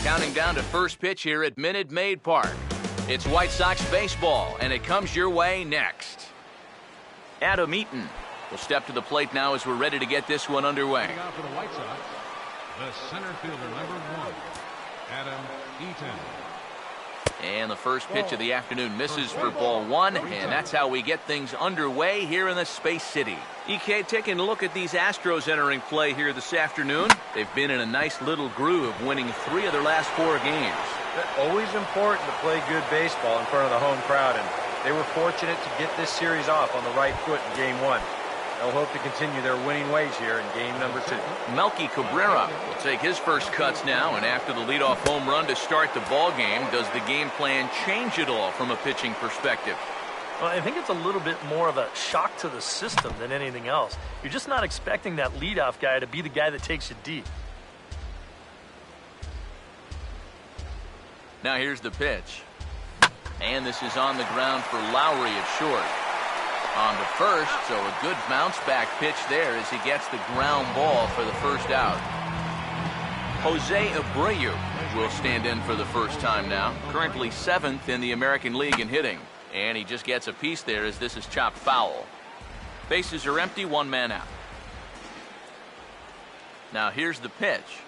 Counting down to first pitch here at Minute Maid Park. It's White Sox baseball, and it comes your way next. Adam Eaton will step to the plate now as we're ready to get this one underway. Leading out for the White Sox, the center fielder, #1, Adam Eaton. And the first pitch of the afternoon misses for ball one, and that's how we get things underway here in the Space City. EK, taking a look at these Astros entering play here this afternoon. They've been in a nice little groove, winning 3 of their last 4 games. Always important to play good baseball in front of the home crowd, and they were fortunate to get this series off on the right foot in Game 1. They'll hope to continue their winning ways here in Game number 2. Melky Cabrera will take his first cuts now, and after the leadoff home run to start the ball game, does the game plan change at all from a pitching perspective? Well, I think it's a little bit more of a shock to the system than anything else. You're just not expecting that leadoff guy to be the guy that takes you deep. Now here's the pitch. And this is on the ground for Lowry at short. On to first, so a good bounce back pitch there as he gets the ground ball for the first out. Jose Abreu will stand in for the first time now, currently 7th in the American League in hitting. And he just gets a piece there as this is chopped foul. Bases are empty, 1 man out. Now here's the pitch.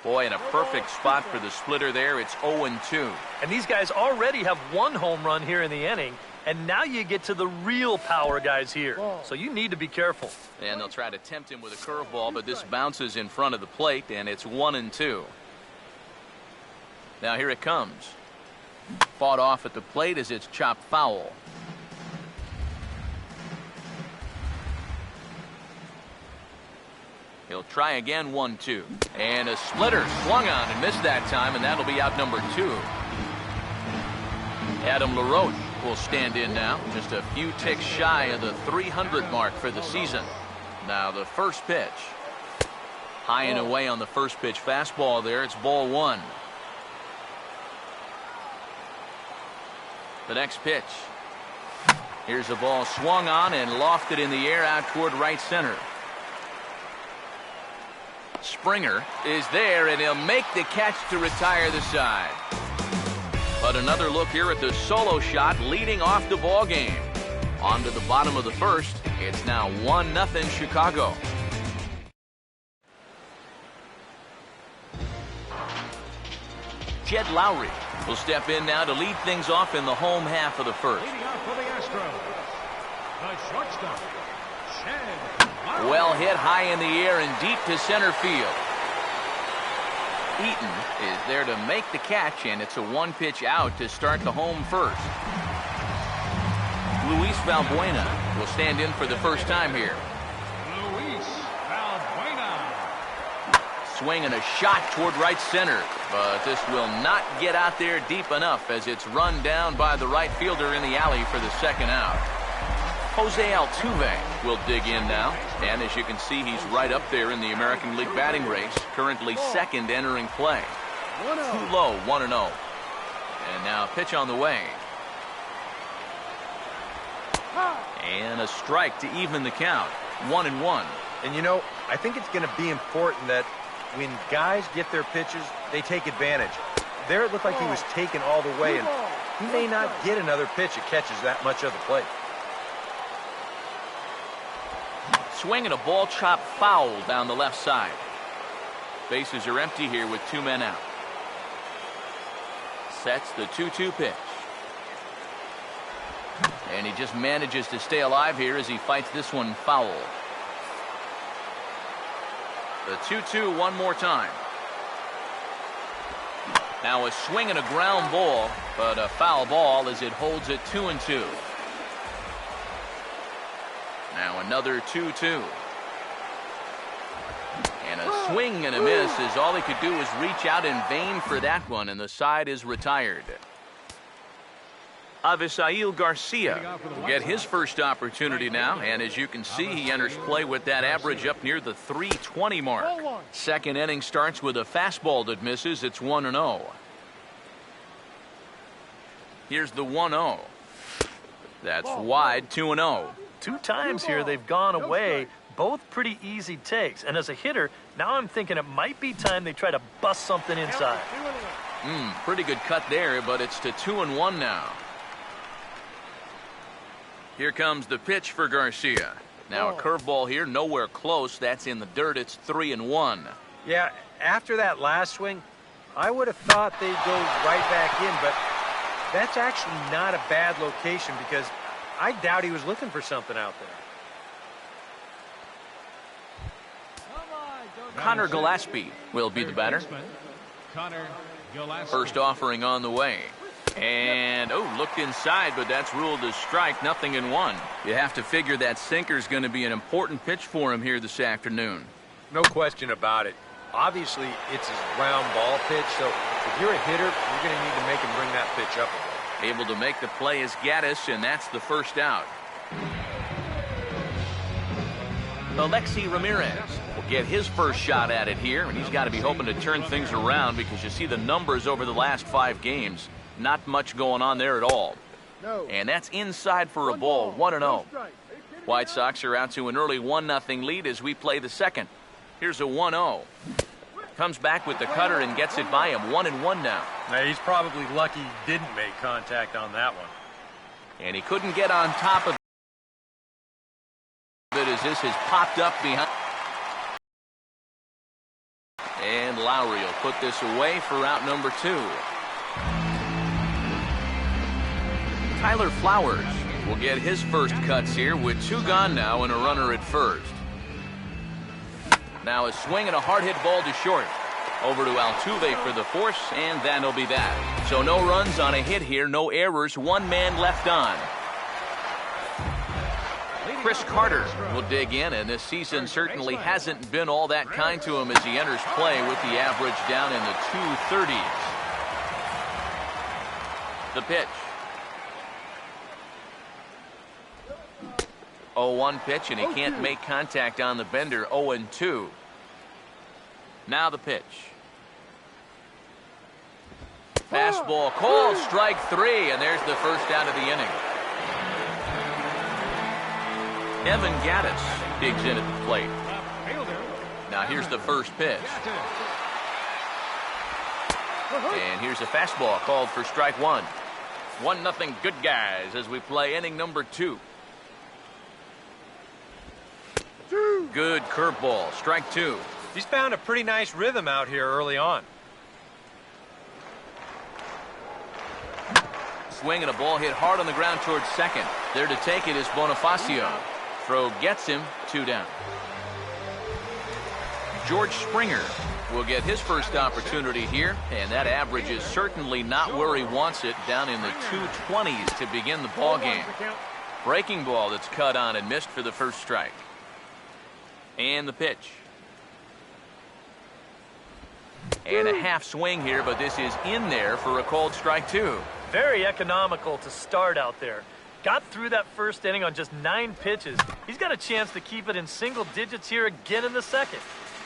Boy, in a perfect spot for the splitter there. It's 0-2. And these guys already have 1 home run here in the inning, and now you get to the real power guys here. So you need to be careful. And they'll try to tempt him with a curveball, but this bounces in front of the plate, and it's 1-2. Now here it comes. Fought off at the plate as it's chopped foul. He'll try again, 1-2. And a splitter swung on and missed that time, and that'll be out number 2. Adam LaRoche will stand in now, just a few ticks shy of the 300 mark for the season. Now the first pitch. High and away on the first pitch fastball there. It's ball 1. The next pitch. Here's a ball swung on and lofted in the air out toward right center. Springer is there, and he'll make the catch to retire the side. But another look here at the solo shot leading off the ball game. On to the bottom of the first. It's now 1-0 Chicago. Jed Lowry will step in now to lead things off in the home half of the first. Leading off for the Astros, the shortstop, Jed Lowry. Well hit high in the air and deep to center field. Eaton is there to make the catch, and it's a 1-pitch out to start the home first. Luis Valbuena will stand in for the first time here. Luis Valbuena. Swing and a shot toward right center, but this will not get out there deep enough as it's run down by the right fielder in the alley for the second out. Jose Altuve will dig in now, and as you can see, he's right up there in the American League batting race, currently 2nd entering play. Too low, 1-0. And now pitch on the way. And a strike to even the count, 1-1. And you know, I think it's going to be important that when guys get their pitches, they take advantage. There it looked like he was taken all the way, and he may not get another pitch that catches that much of the plate. Swing and a ball chopped foul down the left side. Bases are empty here with 2 men out. Sets the 2-2 pitch. And he just manages to stay alive here as he fights this one foul. The 2-2 one more time. Now a swing and a ground ball, but a foul ball as it holds it 2-2. Now another 2-2. A swing and a miss as all he could do was reach out in vain for that one, and the side is retired. Avisail Garcia will get his first opportunity now, and as you can see, he enters play with that average up near the 320 mark. Second inning starts with a fastball that misses. It's 1-0. Here's the 1-0. That's wide, 2-0. 2 times here they've gone away, both pretty easy takes. And as a hitter, now I'm thinking it might be time they try to bust something inside. Pretty good cut there, but it's to 2-1 now. Here comes the pitch for Garcia. Now a curveball here, nowhere close. That's in the dirt. It's 3-1. Yeah, after that last swing, I would have thought they'd go right back in, but that's actually not a bad location because I doubt he was looking for something out there. Connor Gillespie will be the batter. First offering on the way. And, looked inside, but that's ruled as strike, 0-1. You have to figure that sinker's going to be an important pitch for him here this afternoon. No question about it. Obviously, it's his ground ball pitch, so if you're a hitter, you're going to need to make him bring that pitch up a bit. Able to make the play is Gaddis, and that's the first out. Alexi Ramirez will get his first shot at it here, and he's got to be hoping to turn things around because you see the numbers over the last 5 games. Not much going on there at all. And that's inside for a ball, 1-0. White Sox are out to an early 1-0 lead as we play the second. Here's a 1-0. Comes back with the cutter and gets it by him, 1-1 now. Now, he's probably lucky he didn't make contact on that one. And he couldn't get on top of it as this has popped up behind. And Lowry will put this away for out number 2. Tyler Flowers will get his first cuts here with 2 gone now and a runner at first. Now a swing and a hard hit ball to short. Over to Altuve for the force, and that'll be that. So no runs on a hit here, no errors, 1 man left on. Chris Carter will dig in, and this season certainly hasn't been all that kind to him as he enters play with the average down in the 230s. The pitch. 0-1 pitch, and he can't make contact on the bender. 0-2. Now the pitch. Fastball called, strike 3, and there's the first out of the inning. Evan Gaddis digs in at the plate. Now here's the first pitch. And here's a fastball called for strike 1. 1-0 good guys as we play inning number 2. Good curveball, strike 2. He's found a pretty nice rhythm out here early on. Swing and a ball hit hard on the ground towards second. There to take it is Bonifacio. Throw gets him, 2 down. George Springer will get his first opportunity here, and that average is certainly not where he wants it, down in the 220s to begin the ball game. Breaking ball that's cut on and missed for the first strike. And the pitch. And a half swing here, but this is in there for a called strike 2. Very economical to start out there. Got through that first inning on just 9 pitches. He's got a chance to keep it in single digits here again in the second.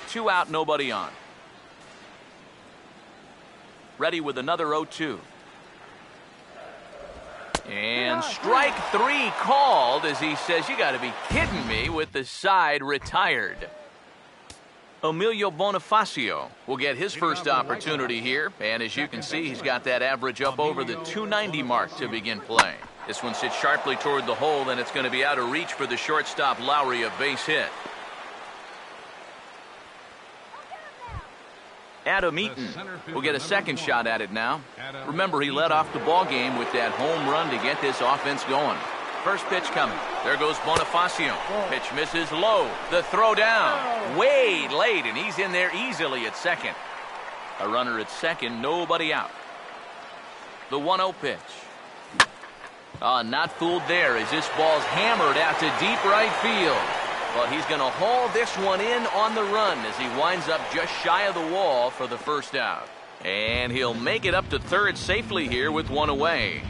2 out, nobody on. Ready with another 0-2. And strike 3 called as he says, you got to be kidding me, with the side retired. Emilio Bonifacio will get his first opportunity here, and as you can see, he's got that average up over the 290 mark to begin play. This one sits sharply toward the hole, and it's going to be out of reach for the shortstop Lowry, a base hit. Adam Eaton will get a second shot at it now. Remember, he led off the ball game with that home run to get this offense going. First pitch coming. There goes Bonifacio. Pitch misses low. The throw down. Way late, and he's in there easily at second. A runner at second, nobody out. The 1-0 pitch. Not fooled there as this ball's hammered out to deep right field. Well, he's going to haul this one in on the run as he winds up just shy of the wall for the first out. And he'll make it up to third safely here with one away.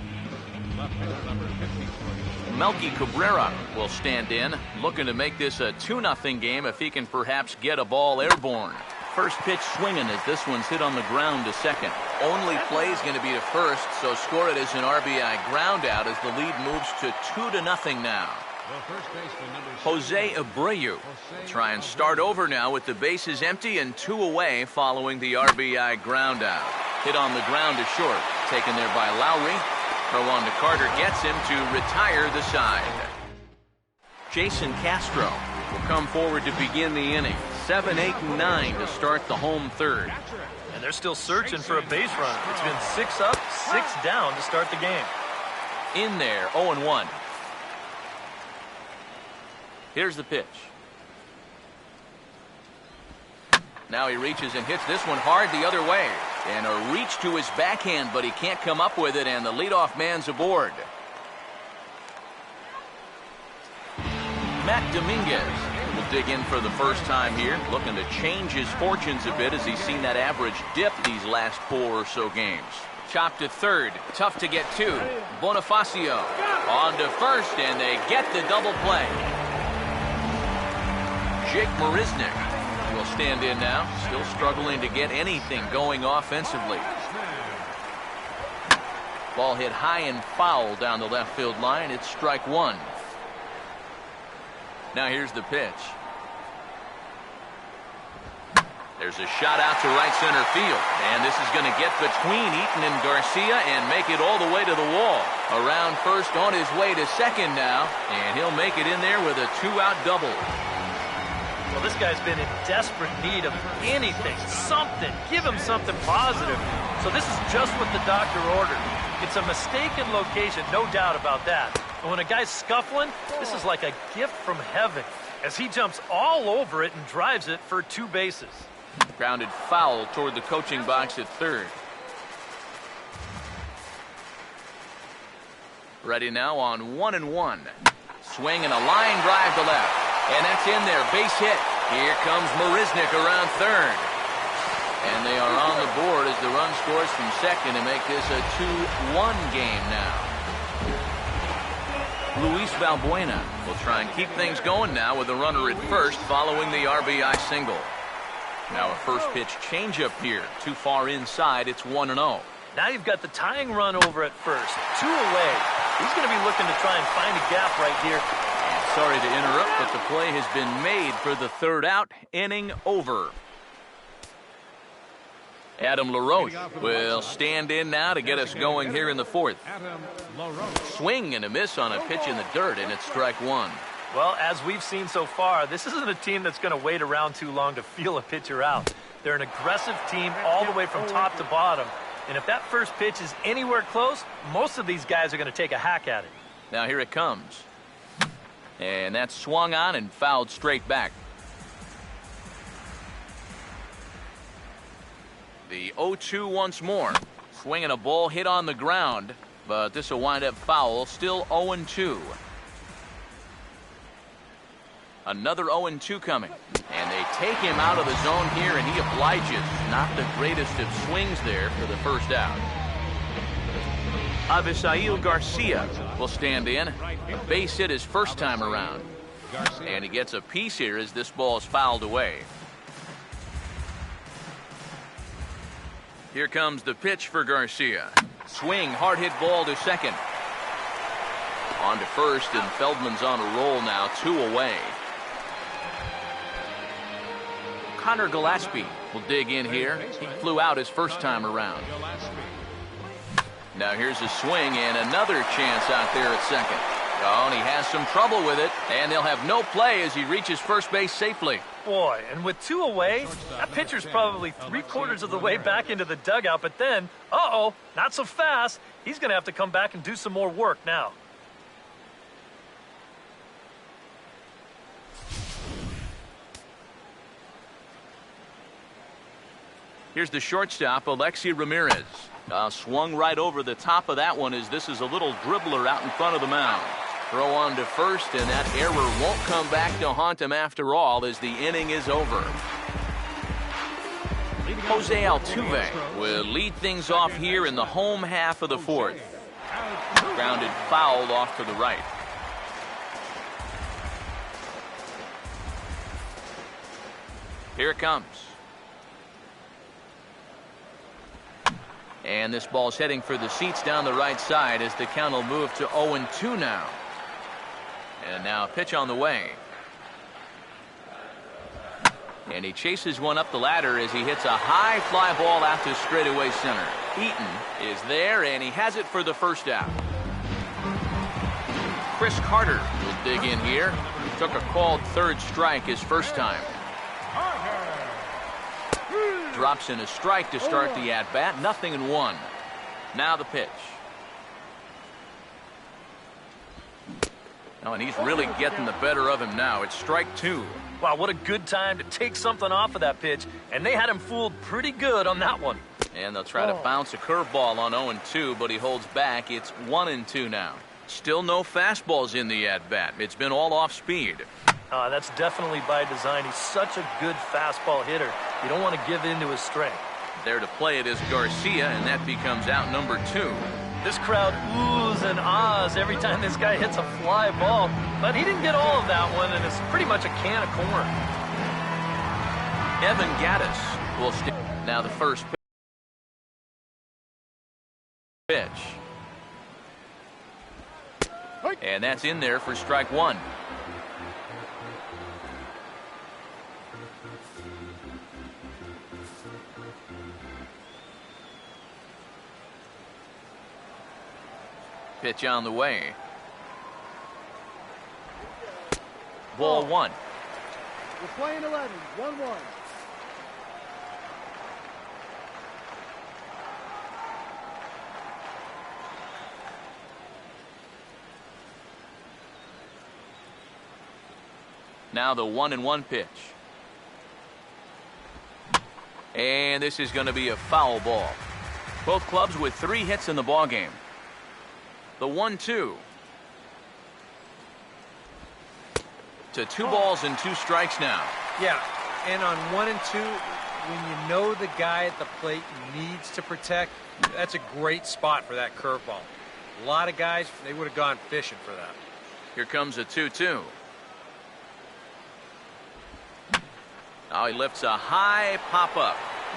Left fielder number 53. Melky Cabrera will stand in, looking to make this a 2-0 game if he can perhaps get a ball airborne. First pitch swinging as this one's hit on the ground to second. Only play is going to be to first, so score it as an RBI ground out as the lead moves to 2-0 now. The first baseman, number Jose Abreu will try and start over now with the bases empty and 2 away following the RBI ground out. Hit on the ground to short, taken there by Lowry. Throw on to Carter gets him to retire the side. Jason Castro will come forward to begin the inning. 7, 8, and 9 to start the home third. And they're still searching for a base run. It's been 6 up, 6 down to start the game. In there, 0-1. Here's the pitch. Now he reaches and hits this one hard the other way. And a reach to his backhand, but he can't come up with it, and the leadoff man's aboard. Matt Dominguez will dig in for the first time here, looking to change his fortunes a bit as he's seen that average dip these last 4 or so games. Chopped to third, tough to get to. Bonifacio on to first, and they get the double play. Jake Marisnick will stand in now, still struggling to get anything going offensively. Ball hit high and foul down the left field line. It's strike 1. Now here's the pitch. There's a shot out to right center field, and this is going to get between Eaton and Garcia and make it all the way to the wall. Around first, on his way to second now, and he'll make it in there with a 2-out double. Well, this guy's been in desperate need of anything, something. Give him something positive. So this is just what the doctor ordered. It's a mistaken location, no doubt about that. But when a guy's scuffling, this is like a gift from heaven, as he jumps all over it and drives it for 2 bases. Grounded foul toward the coaching box at third. Ready now on 1-1. Swing and a line drive to left. And that's in there, base hit. Here comes Marisnick around third. And they are on the board as the run scores from second to make this a 2-1 game now. Luis Valbuena will try and keep things going now with a runner at first following the RBI single. Now a first pitch changeup here. Too far inside, it's 1-0. Now you've got the tying run over at first. 2 away. He's going to be looking to try and find a gap right here. Sorry to interrupt, but the play has been made for the third out. Inning over. Adam LaRoche will stand in now to get us going here in the fourth. Adam LaRoche. Swing and a miss on a pitch in the dirt, and it's strike 1. Well, as we've seen so far, this isn't a team that's going to wait around too long to feel a pitcher out. They're an aggressive team all the way from top to bottom. And if that first pitch is anywhere close, most of these guys are going to take a hack at it. Now here it comes. And that's swung on and fouled straight back. The 0-2 once more. Swinging a ball hit on the ground, but this will wind up foul. Still 0-2. Another 0-2 coming. And they take him out of the zone here, and he obliges. Not the greatest of swings there for the first out. Avisail Garcia will stand in. A base hit his first time around. And he gets a piece here as this ball is fouled away. Here comes the pitch for Garcia. Swing, hard hit ball to second. On to first, and Feldman's on a roll now, 2 away. Connor Gillespie will dig in here. He flew out his first time around. Now here's a swing and another chance out there at second. Oh, and he has some trouble with it, and they'll have no play as he reaches first base safely. Boy, and with 2 away, that pitcher's probably 3/4 of the way back into the dugout, but then, uh-oh, not so fast. He's going to have to come back and do some more work now. Here's the shortstop, Alexi Ramirez. Swung right over the top of that one as this is a little dribbler out in front of the mound. Throw on to first, and that error won't come back to haunt him after all as the inning is over. Jose Altuve will lead things off here in the home half of the fourth. Grounded foul off to the right. Here it comes. And this ball's heading for the seats down the right side as the count will move to 0-2 now. And now a pitch on the way. And he chases one up the ladder as he hits a high fly ball out to straightaway center. Eaton is there, and he has it for the first out. Chris Carter will dig in here. He took a called third strike his first time. Drops in a strike to start the at-bat. 0-1. Now the pitch. Oh, and he's really getting the better of him now. It's strike two. Wow, what a good time to take something off of that pitch. And they had him fooled pretty good on that one. And they'll try to bounce a curveball on 0-2, but he holds back. It's 1-2 now. Still no fastballs in the at-bat. It's been all off speed. That's definitely by design. He's such a good fastball hitter. You don't want to give in to his strength. There to play it is Garcia, and that becomes out number 2. This crowd oohs and ahs every time this guy hits a fly ball, but he didn't get all of that one, and it's pretty much a can of corn. Evan Gattis will stick. Now the first pitch. And that's in there for strike one. Pitch on the way. Ball one. We're playing 11, 1-1. Now the 1-1 pitch. And this is going to be a foul ball. Both clubs with 3 hits in the ball game. The 1-2. To 2 balls and 2 strikes now. Yeah, and on 1 and 2, when you know the guy at the plate needs to protect, that's a great spot for that curveball. A lot of guys, they would have gone fishing for that. Here comes a 2-2. Now he lifts a high pop-up,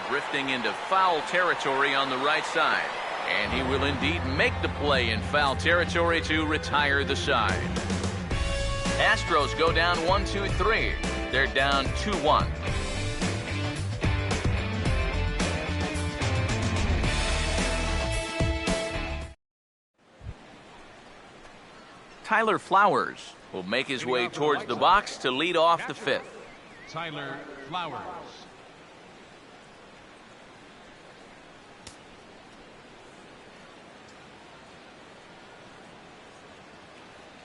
drifting into foul territory on the right side. And he will indeed make the play in foul territory to retire the side. Astros go down 1-2-3. They're down 2-1. Tyler Flowers will make his way towards the box to lead off the 5th. Tyler Flowers.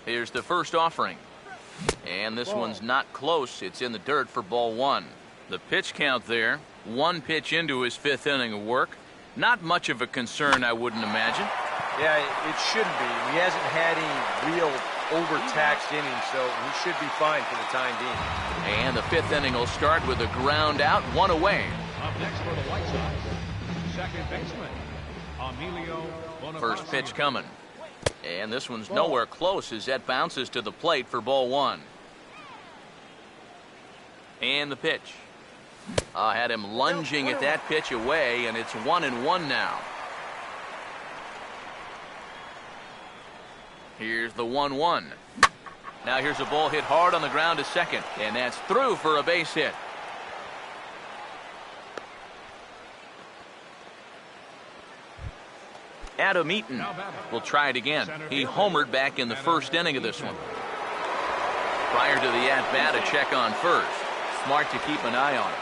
Here's the first offering. And this one's not close. It's in the dirt for ball 1. The pitch count there. 1 pitch into his 5th inning of work. Not much of a concern, I wouldn't imagine. Yeah, it shouldn't be. He hasn't had any real overtaxed innings, so he should be fine for the time being. And the 5th inning will start with a ground out, 1 away. Up next for the White Sox, second baseman, Emilio Bonifacio. First pitch coming. And this one's nowhere close as that bounces to the plate for ball 1. And the pitch. Had him lunging at that pitch away, and it's 1-1 now. Here's the 1-1. Now here's a ball hit hard on the ground to second, and that's through for a base hit. Adam Eaton will try it again. He homered back in the 1st inning of this one. Prior to the at-bat, a check on first. Smart to keep an eye on it.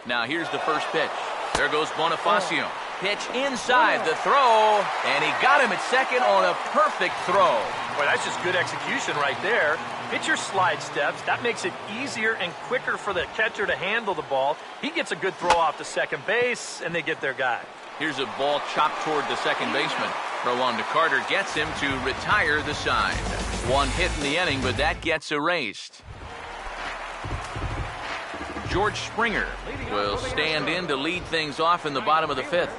Now here's the first pitch. There goes Bonifacio. Pitch inside the throw, and he got him at second on a perfect throw. Boy, that's just good execution right there. Pitcher slide steps. That makes it easier and quicker for the catcher to handle the ball. He gets a good throw off to second base, and they get their guy. Here's a ball chopped toward the second baseman. Throw on to Carter gets him to retire the side. One hit in the inning, but that gets erased. George Springer will stand in to lead things off in the bottom of the fifth.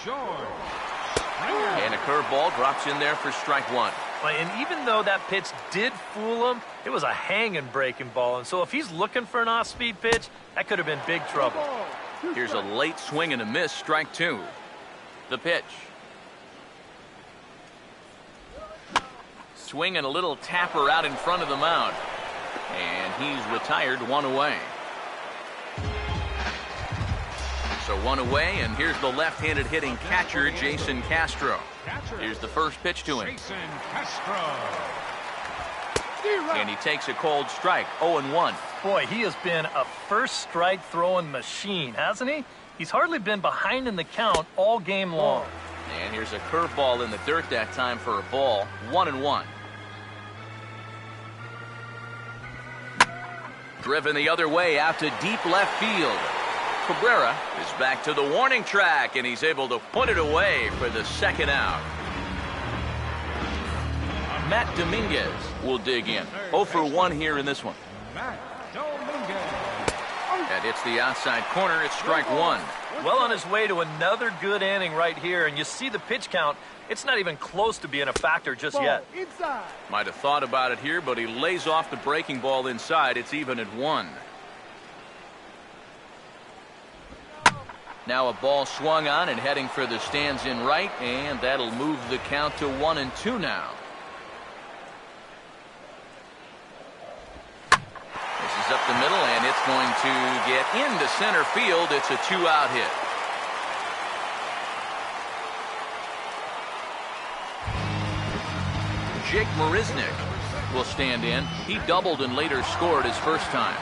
And a curveball drops in there for strike one. And even though that pitch did fool him, it was a hanging breaking ball. And so if he's looking for an off-speed pitch, that could have been big trouble. Here's a late swing and a miss, strike two. The pitch. Swing and a little tapper out in front of the mound. And he's retired, one away. So one away, and here's the left-handed hitting catcher, Jason Castro. Here's the first pitch to him. And he takes a cold strike, 0-1. Boy, he has been a first strike throwing machine, hasn't he? He's hardly been behind in the count all game long. And here's a curveball in the dirt that time for a ball, 1-1. Driven the other way out to deep left field. Cabrera is back to the warning track, and he's able to put it away for the second out. Matt Dominguez will dig in. 0 for 1 here in this one. That hits the outside corner. It's strike one. Well on his way to another good inning right here, and you see the pitch count. It's not even close to being a factor just yet. Might have thought about it here, but he lays off the breaking ball inside. It's even at 1. Now a ball swung on and heading for the stands in right, and that'll move the count to 1-2 now. This is up the middle, and it's going to get into center field. It's a 2-out hit. Jake Marisnick will stand in. He doubled and later scored his first time.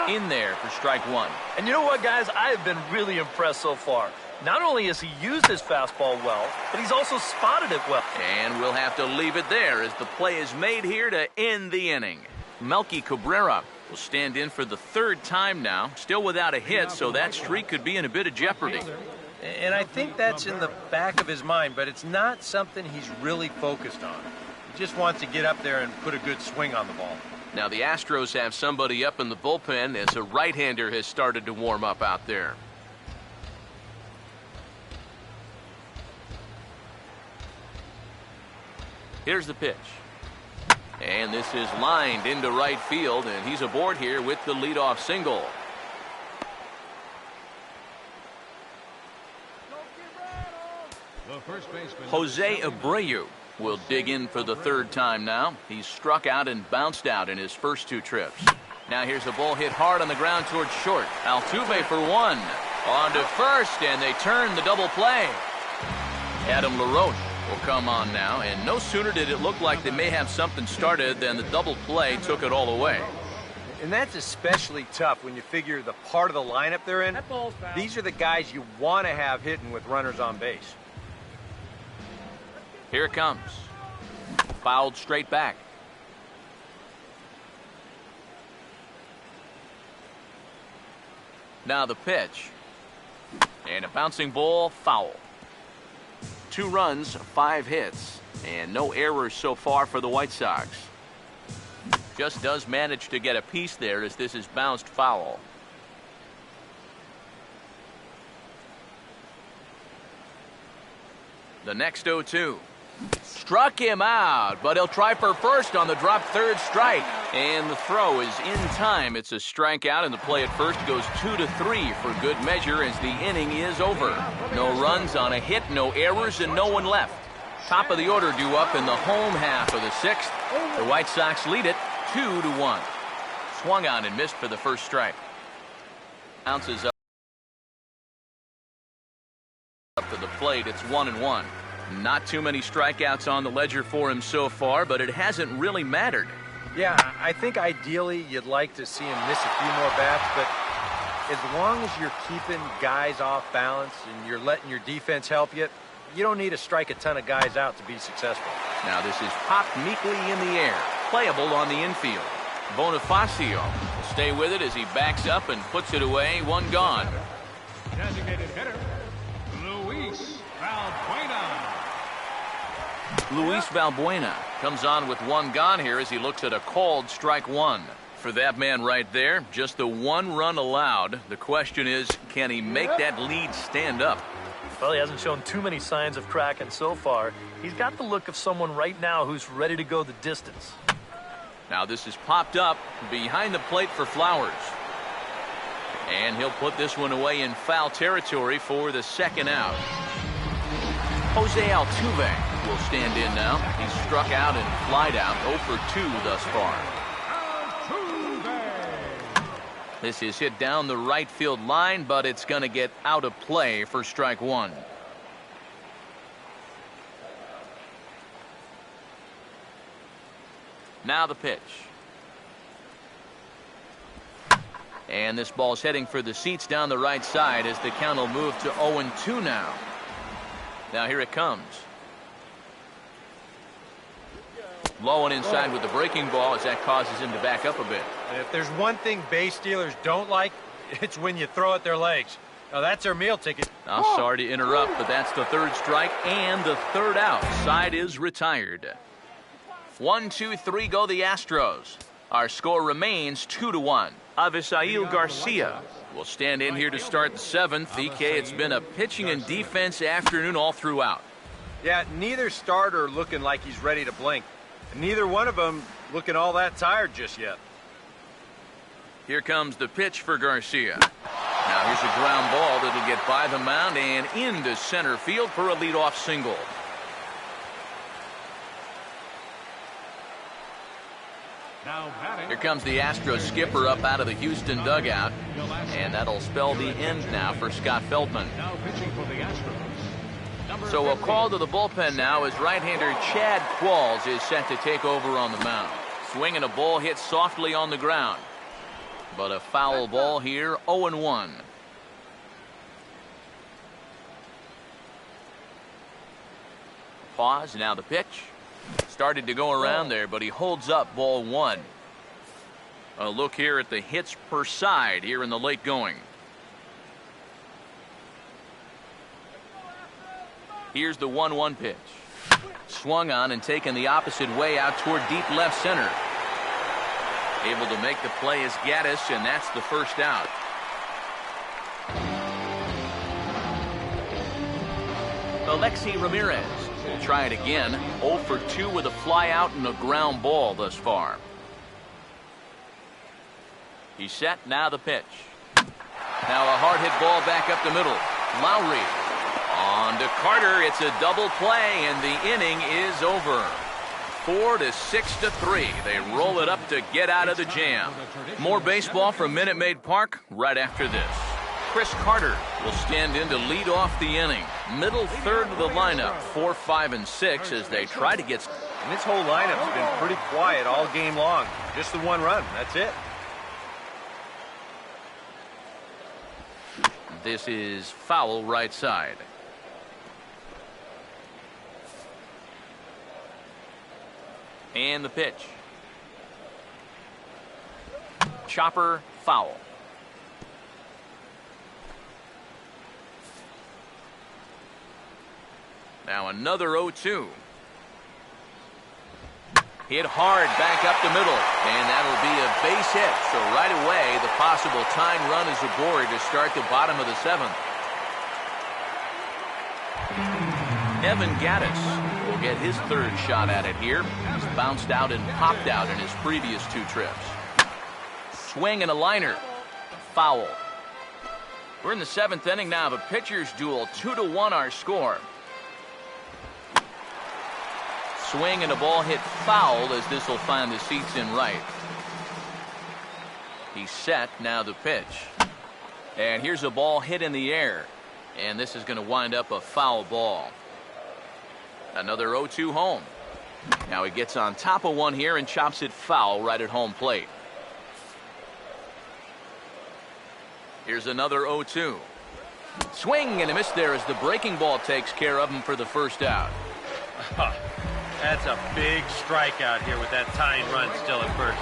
In there for strike one. And you know what, guys? I have been really impressed so far. Not only has he used his fastball well, but he's also spotted it well. And we'll have to leave it there as the play is made here to end the inning. Melky Cabrera will stand in for the third time now, still without a hit, so that streak could be in a bit of jeopardy. And I think that's in the back of his mind, but it's not something he's really focused on. He just wants to get up there and put a good swing on the ball. Now the Astros have somebody up in the bullpen as a right-hander has started to warm up out there. Here's the pitch. And this is lined into right field, and he's aboard here with the leadoff single. Jose Abreu will dig in for the third time now. He's struck out and bounced out in his first two trips. Now here's a ball hit hard on the ground towards short. Altuve for one. On to first, and they turn the double play. Adam LaRoche will come on now, and no sooner did it look like they may have something started than the double play took it all away. And that's especially tough when you figure the part of the lineup they're in. These are the guys you want to have hitting with runners on base. Here it comes. Fouled straight back. Now the pitch. And a bouncing ball, foul. 2 runs, 5 hits, and no errors so far for the White Sox. Just does manage to get a piece there as this is bounced foul. The next 0-2. Struck him out, but he'll try for first on the drop third strike. And the throw is in time. It's a strikeout, and the play at first goes 2-3 for good measure as the inning is over. No runs on a hit, no errors, and no one left. Top of the order due up in the home half of the 6th. The White Sox lead it 2-1. Swung on and missed for the first strike. Bounces up to the plate. It's 1-1. Not too many strikeouts on the ledger for him so far, but it hasn't really mattered. Yeah, I think ideally you'd like to see him miss a few more bats, but as long as you're keeping guys off balance and you're letting your defense help you, you don't need to strike a ton of guys out to be successful. Now this is popped meekly in the air, playable on the infield. Bonifacio will stay with it as he backs up and puts it away, one gone. Designated hitter, Luis Valbuena comes on with one gone here as he looks at a called strike one. For that man right there, just the one run allowed. The question is, can he make that lead stand up? Well, he hasn't shown too many signs of cracking so far. He's got the look of someone right now who's ready to go the distance. Now this is popped up behind the plate for Flowers. And he'll put this one away in foul territory for the second out. Jose Altuve will stand in now. He's struck out and flied out 0 for 2 thus far. This is hit down the right field line, but it's going to get out of play for strike one. Now the pitch. And this ball's heading for the seats down the right side as the count will move to 0-2 now. Now here it comes. Low and inside with the breaking ball as that causes him to back up a bit. And if there's one thing base stealers don't like, it's when you throw at their legs. Now that's their meal ticket. Now, sorry to interrupt, but that's the third strike and the third out. Side is retired. 1, 2, 3 go the Astros. Our score remains 2-1. Avisail Garcia will stand in here to start the seventh. EK, it's been a pitching and defense afternoon all throughout. Yeah, neither starter looking like he's ready to blink. Neither one of them looking all that tired just yet. Here comes the pitch for Garcia. Now here's a ground ball that'll get by the mound and into center field for a leadoff single. Here comes the Astros skipper up out of the Houston dugout, and that'll spell the end now for Scott Feldman. So a call to the bullpen now as right-hander Chad Qualls is set to take over on the mound. Swinging a ball hit softly on the ground, but a foul ball here, 0-1. Pause, now the pitch. Started to go around there, but he holds up ball one. A look here at the hits per side here in the late going. Here's the 1-1 pitch. Swung on and taken the opposite way out toward deep left center. Able to make the play is Gaddis, and that's the first out. Alexi Ramirez will try it again. 0 for 2 with a fly out and a ground ball thus far. He's set, now the pitch. Now a hard hit ball back up the middle. Lowry on to Carter. It's a double play and the inning is over. 4 to 6 to 3. They roll it up to get out of the jam. More baseball from Minute Maid Park right after this. Chris Carter will stand in to lead off the inning. Middle third of the lineup, 4, 5, and 6 as they try to get. And this whole lineup's been pretty quiet all game long. Just the one run, that's it. This is foul right side. And the pitch. Chopper, foul. Now another 0-2. Hit hard back up the middle, and that'll be a base hit. So right away, the possible tying run is aboard to start the bottom of the seventh. Evan Gaddis will get his third shot at it here. He's bounced out and popped out in his previous 2 trips. Swing and a liner. Foul. We're in the 7th inning now of a pitcher's duel. 2-1 our score. Swing and a ball hit foul as this will find the seats in right. He's set, now the pitch. And here's a ball hit in the air. And this is going to wind up a foul ball. Another 0-2 home. Now he gets on top of one here and chops it foul right at home plate. Here's another 0-2. Swing and a miss there as the breaking ball takes care of him for the first out. That's a big strikeout here with that tying run still at first.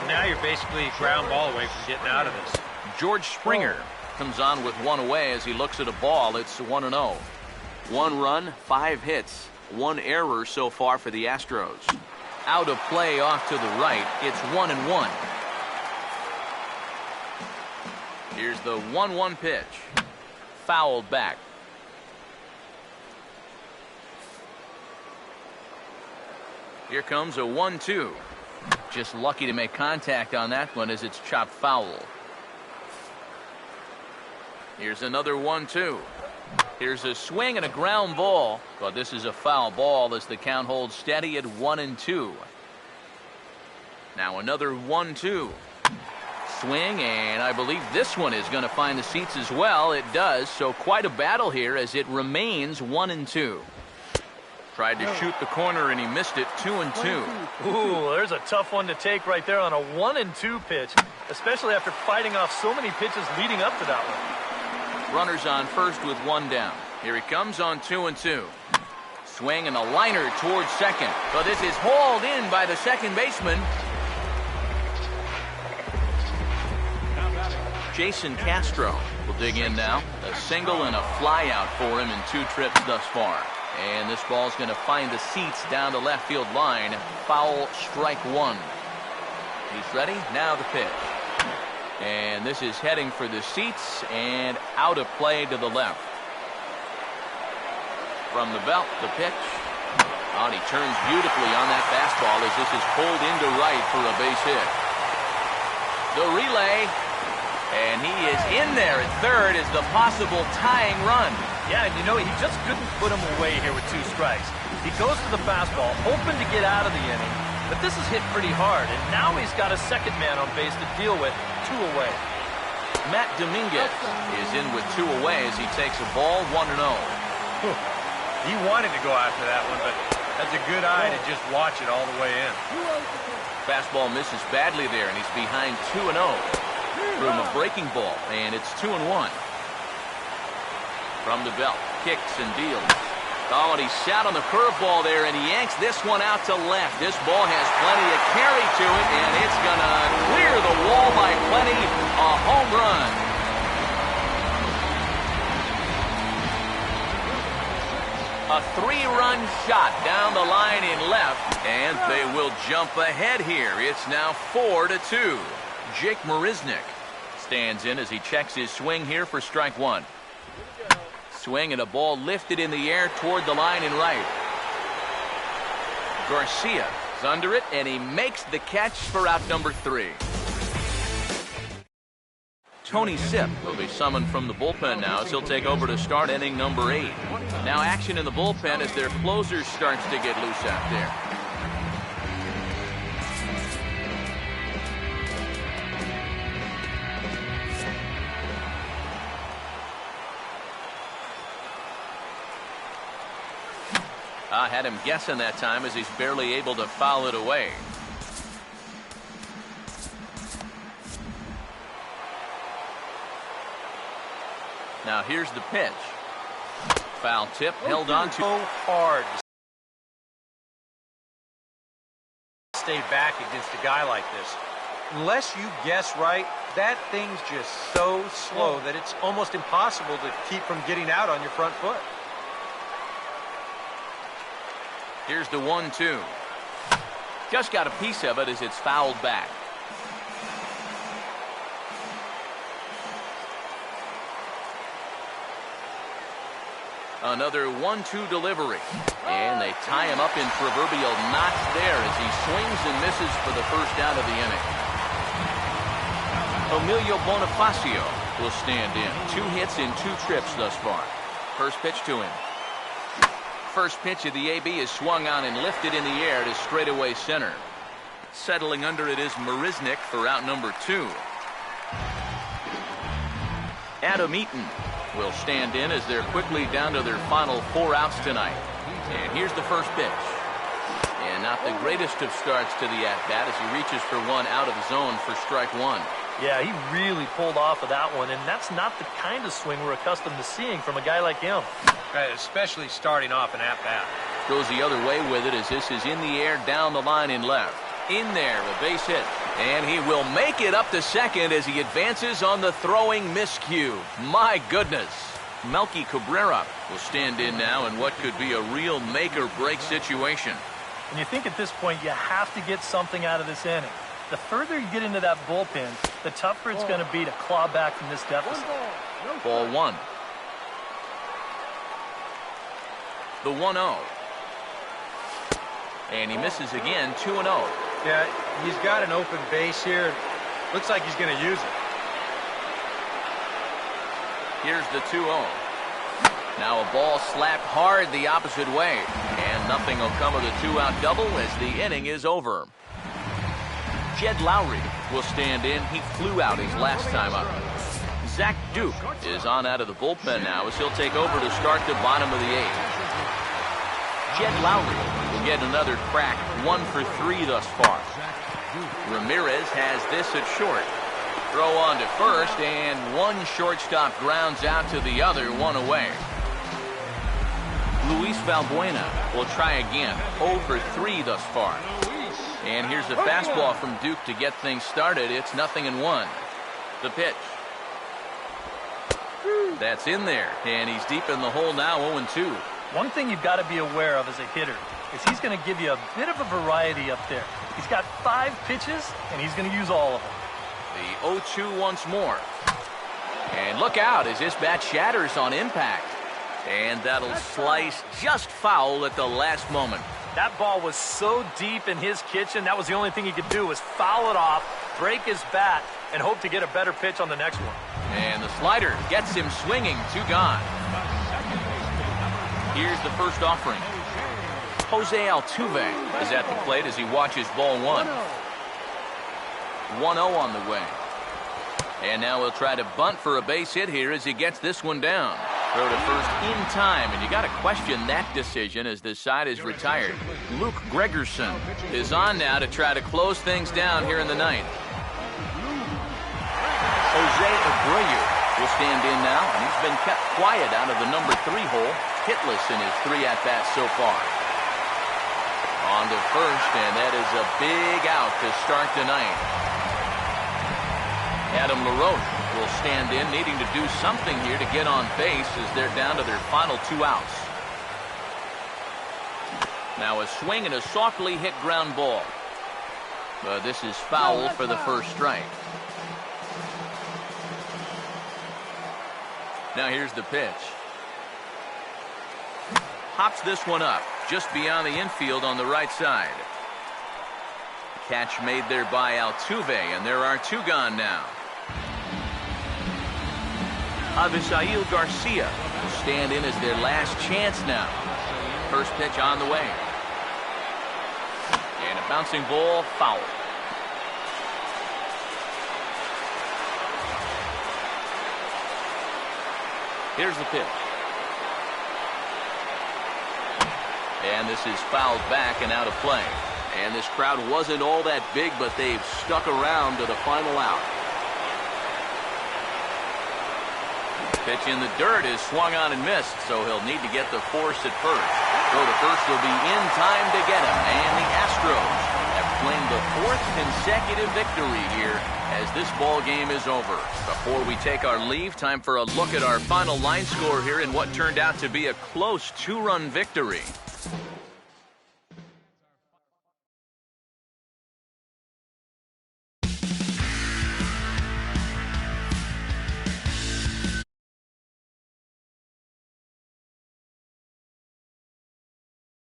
Now you're basically a ground ball away from getting out of this. George Springer comes on with one away as he looks at a ball. It's 1-0. 1 run, 5 hits. One error so far for the Astros. Out of play off to the right. It's 1-1. Here's the 1-1 pitch. Fouled back. Here comes a 1-2. Just lucky to make contact on that one as it's chopped foul. Here's another 1-2. Here's a swing and a ground ball, but this is a foul ball as the count holds steady at 1-2. Now another 1-2. Swing, and I believe this one is going to find the seats as well. It does, so quite a battle here as it remains 1-2. Tried to shoot the corner and he missed it. 2-2. Ooh, there's a tough one to take right there on a 1-2 pitch, especially after fighting off so many pitches leading up to that one. Runners on first with one down. Here he comes on 2-2. Swing and a liner towards second, but this is hauled in by the second baseman. Jason Castro will dig in now. A single and a fly out for him in 2 trips thus far. And this ball's going to find the seats down the left field line. Foul, strike 1. He's ready. Now the pitch. And this is heading for the seats and out of play to the left. From the belt, the pitch. And he turns beautifully on that fastball as this is pulled into right for a base hit. The relay. And he is in there at third as the possible tying run. Yeah, and you know, he just couldn't put him away here with 2 strikes. He goes to the fastball, hoping to get out of the inning, but this is hit pretty hard, and now he's got a second man on base to deal with. 2 away. Matt Dominguez is in with 2 away as he takes a ball 1-0. He wanted to go after that one, but that's a good eye to just watch it all the way in. Fastball misses badly there, and he's behind 2-0. Threw him a breaking ball, and it's 2-1. From the belt, kicks and deals. Oh, and he sat on the curveball there, and he yanks this one out to left. This ball has plenty of carry to it, and it's going to clear the wall by plenty. A home run. A 3-run shot down the line in left, and they will jump ahead here. It's now 4-2. Jake Marisnick stands in as he checks his swing here for strike 1. Swing and a ball lifted in the air toward the line in right. Garcia is under it, and he makes the catch for out number 3. Tony Sipp will be summoned from the bullpen now as he'll take over to start inning number 8. Now action in the bullpen as their closer starts to get loose out there. I had him guessing that time as he's barely able to foul it away. Now here's the pitch. Foul tip held on to. So hard to stay back against a guy like this. Unless you guess right, that thing's just so slow that it's almost impossible to keep from getting out on your front foot. Here's the 1-2. Just got a piece of it as it's fouled back. Another 1-2 delivery. And they tie him up in proverbial knots there as he swings and misses for the first out of the inning. Emilio Bonifacio will stand in. 2 hits in 2 trips thus far. First pitch to him. First pitch of the AB is swung on and lifted in the air to straightaway center. Settling under it is Marisnick for out number 2. Adam Eaton will stand in as they're quickly down to their final 4 outs tonight. And here's the first pitch. And not the greatest of starts to the at-bat as he reaches for one out of zone for strike 1. Yeah, he really pulled off of that one, and that's not the kind of swing we're accustomed to seeing from a guy like him. Right, especially starting off an at-bat. Goes the other way with it as this is in the air down the line in left. In there, a base hit. And he will make it up to second as he advances on the throwing miscue. My goodness. Melky Cabrera will stand in now in what could be a real make-or-break situation. And you think at this point you have to get something out of this inning. The further you get into that bullpen, the tougher it's going to be to claw back from this deficit. Ball one. The 1-0. And he misses again, 2-0. Yeah, he's got an open base here. Looks like he's going to use it. Here's the 2-0. Now a ball slapped hard the opposite way. And nothing will come of the two-out double as the inning is over. Jed Lowry will stand in. He flew out his last time up. Zach Duke is on out of the bullpen now as he'll take over to start the bottom of the eighth. Jed Lowry will get another crack, 1 for 3 thus far. Ramirez has this at short. Throw on to first, and one shortstop grounds out to the other, 1 away. Luis Valbuena will try again, 0 for 3 thus far. And here's the fastball from Duke to get things started. It's 0-1. The pitch. That's in there, and he's deep in the hole now, 0-2. One thing you've got to be aware of as a hitter is he's going to give you a bit of a variety up there. He's got 5 pitches, and he's going to use all of them. The 0-2 once more. And look out as this bat shatters on impact. And that'll slice just foul at the last moment. That ball was so deep in his kitchen, that was the only thing he could do was foul it off, break his bat, and hope to get a better pitch on the next one. And the slider gets him swinging, 2 gone. Here's the first offering. Jose Altuve is at the plate as he watches ball 1. 1-0 on the way. And now he'll try to bunt for a base hit here as he gets this one down. Throw to first in time, and you got to question that decision as this side is retired. Luke Gregerson is on now to try to close things down here in the ninth. Jose Abreu will stand in now, and he's been kept quiet out of the number 3 hole, hitless in his 3 at-bats so far. On to first, and that is a big out to start the ninth. Adam LaRoche will stand in, needing to do something here to get on base as they're down to their final 2 outs. Now a swing and a softly hit ground ball. But this is foul for the first strike. Now here's the pitch. Hops this one up, just beyond the infield on the right side. Catch made there by Altuve, and there are 2 gone now. Avisail Garcia will stand in as their last chance now. First pitch on the way. And a bouncing ball, foul. Here's the pitch. And this is fouled back and out of play. And this crowd wasn't all that big, but they've stuck around to the final out. Pitch in the dirt is swung on and missed, so he'll need to get the force at first. Throw to first will be in time to get him. And the Astros have claimed the 4th consecutive victory here as this ball game is over. Before we take our leave, time for a look at our final line score here in what turned out to be a close 2-run victory.